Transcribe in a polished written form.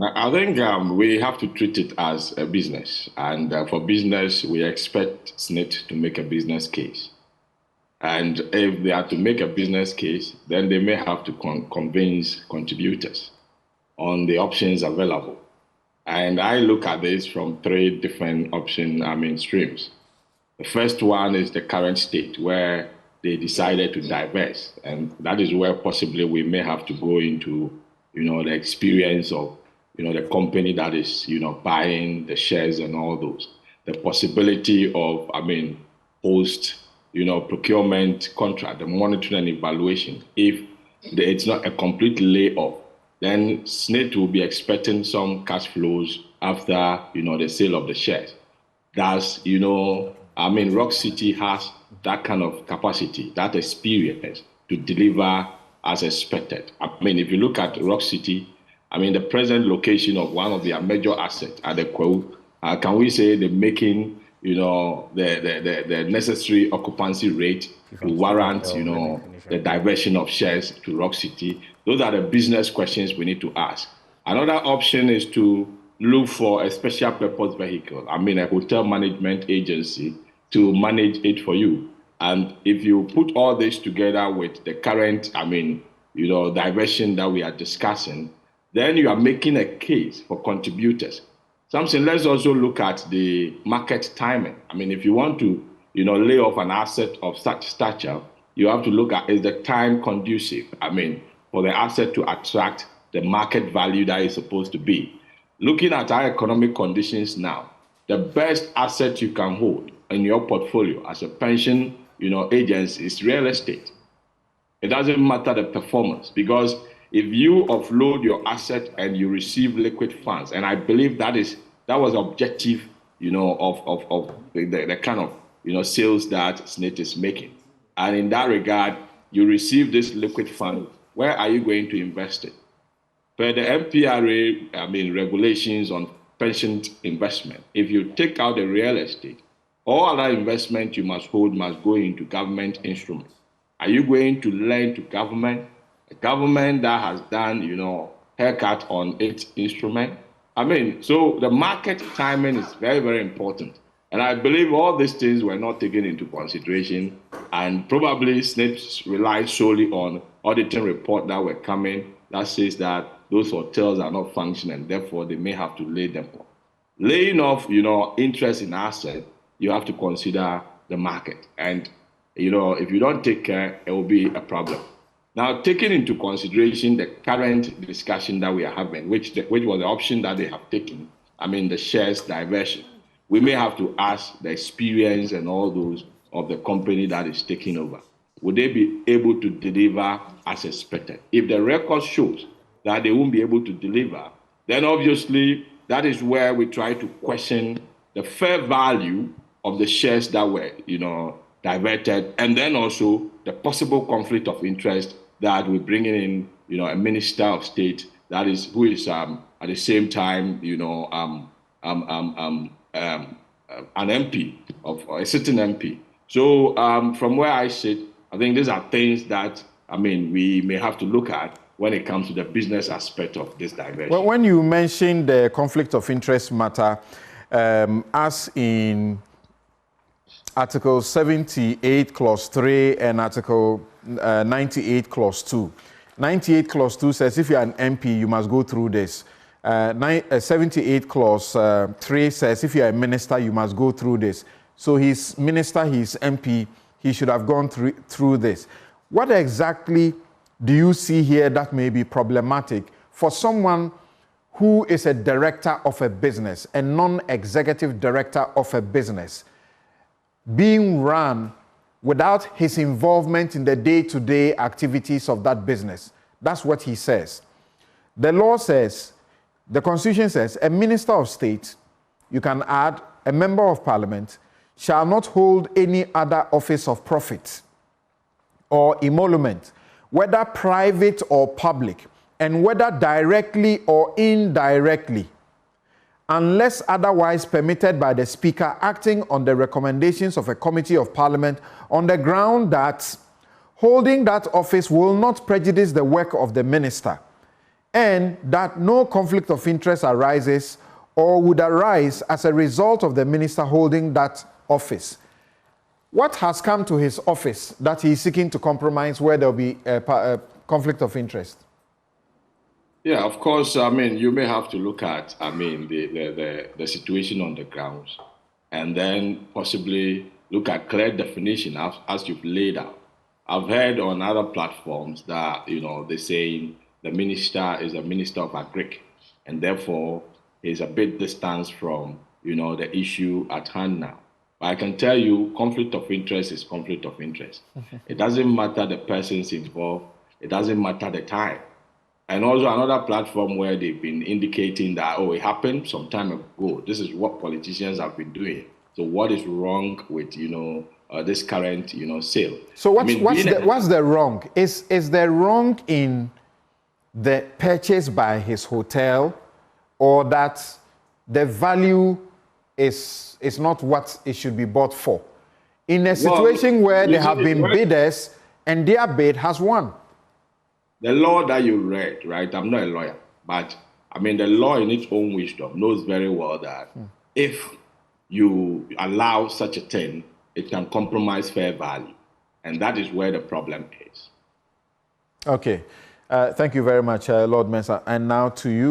I think we have to treat it as a business. And for business, we expect SSNIT to make a business case. And if they are to make a business case, then they may have to convince contributors on the options available. And I look at this from three different streams. The first one is the current state where they decided to divest. And that is where possibly we may have to go into, the experience of, the company that is, buying the shares and all those. The possibility of, post, procurement contract, the monitoring and evaluation. If it's not a complete layoff, then SSNIT will be expecting some cash flows after, the sale of the shares. Thus, Rock City has that kind of capacity, that experience to deliver as expected. If you look at Rock City, the present location of one of their major assets at the Kwewu, can we say they're making, the necessary occupancy rate to warrant, the diversion of shares to Rock City? Those are the business questions we need to ask. Another option is to look for a special purpose vehicle, a hotel management agency to manage it for you. And if you put all this together with the current, diversion that we are discussing, then you are making a case for contributors. Something, let's also look at the market timing. If you want to, lay off an asset of such stature, you have to look at, is the time conducive, for the asset to attract the market value that is supposed to be. Looking at our economic conditions now, the best asset you can hold in your portfolio as a pension, agency is real estate. It doesn't matter the performance, because if you offload your asset and you receive liquid funds, and I believe that was objective, of the kind of, sales that SSNIT is making. And in that regard, you receive this liquid fund, where are you going to invest it? Per the MPRA, regulations on pension investment, if you take out the real estate, all other investment you must hold must go into government instruments. Are you going to lend to government? A government that has done, haircut on its instrument? So the market timing is very, very important. And I believe all these things were not taken into consideration, and probably SSNIT relied solely on auditing report that were coming that says that those hotels are not functioning, therefore they may have to lay them off. Laying off, interest in asset, you have to consider the market. And, if you don't take care, it will be a problem. Now, taking into consideration the current discussion that we are having, which was the option that they have taken, the shares diversion, we may have to ask the experience and all those of the company that is taking over. Would they be able to deliver as expected? If the record shows that they won't be able to deliver, then obviously that is where we try to question the fair value of the shares that were, diverted, and then also the possible conflict of interest that we're bringing in, a minister of state that is who is at the same time, an MP of a certain MP. So from where I sit, I think these are things that we may have to look at when it comes to the business aspect of this diversion. Well, when you mentioned the conflict of interest matter, as in Article 78, Clause 3, and Article 98, Clause 2. 98, Clause 2 says if you're an MP, you must go through this. 78, Clause 3 says if you're a minister, you must go through this. So he's minister, he's MP, he should have gone through this. What exactly do you see here that may be problematic for someone who is a director of a business, a non-executive director of a business, being run without his involvement in the day-to-day activities of that business? That's what he says. The law says, the Constitution says, a minister of state, you can add, a member of parliament, shall not hold any other office of profit or emolument, whether private or public, and whether directly or indirectly, unless otherwise permitted by the Speaker acting on the recommendations of a committee of Parliament on the ground that holding that office will not prejudice the work of the minister, and that no conflict of interest arises or would arise as a result of the minister holding that office. What has come to his office that he is seeking to compromise where there will be a conflict of interest? Yeah, of course. I mean, you may have to look at, I mean, the situation on the ground, and then possibly look at clear definition as you've laid out. I've heard on other platforms that, you know, they're saying the minister is a minister of agric, and therefore is a bit distant from, you know, the issue at hand now. But I can tell you, conflict of interest is conflict of interest. It doesn't matter the persons involved. It doesn't matter the time. And also another platform where they've been indicating that, oh, it happened some time ago. This is what politicians have been doing. So what is wrong with, you know, this current, you know, sale? So what's the wrong? Is there wrong in the purchase by his hotel, or that the value is not what it should be bought for? In a situation where there have been bidders and their bid has won. The law that you read, right? I'm not a lawyer, but I mean, the law in its own wisdom knows very well that if you allow such a thing, it can compromise fair value. And that is where the problem is. Okay. Thank you very much, Lord Mensah. And now to you.